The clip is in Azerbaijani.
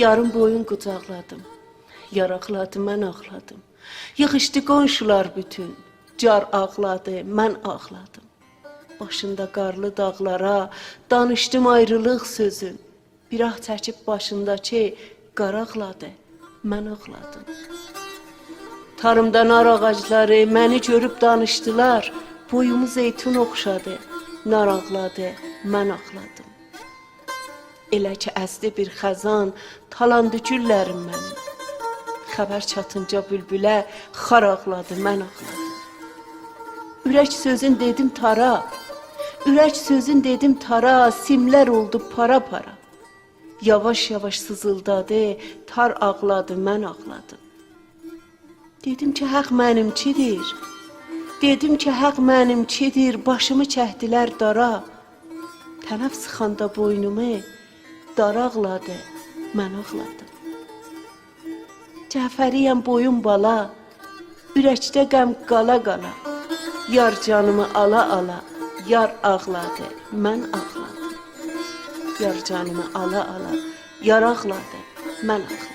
Yarım boyun qucaqladım, yaraqladı, mən ağladım. Yığışdı qonşular bütün, car ağladı, mən ağladım. Başında qarlı dağlara danışdım ayrılıq sözün. Bir ah çəkib başındakı qaraqladı, mən ağladım. Tarımda nar ağacları məni görüb danışdılar, boyumu zeytun oxşadı, nar ağladı, mən ağladım. Elə ki əsdi bir xəzan, talandı güllərim mənim. Xəbər çatınca bülbülə xar ağladı, mən ağladım. Ürək sözün dedim tara, ürək sözün dedim tara, simlər oldu para-para. Yavaş-yavaş sızıldadı, tar ağladı, mən ağladım. Dedim ki, haqq mənimkidir. Dedim ki, haqq mənimkidir, başımı çəkdilər dara. Tənəf sıxanda boynumu, dar ağladı, mən ağladım. Cəfəriyəm boyun bala, ürəkdə qəm qala-qala. Yar canımı ala-ala, yar ağladı, mən ağladım. Yar canımı ala-ala, yar ağladı, mən ağladım.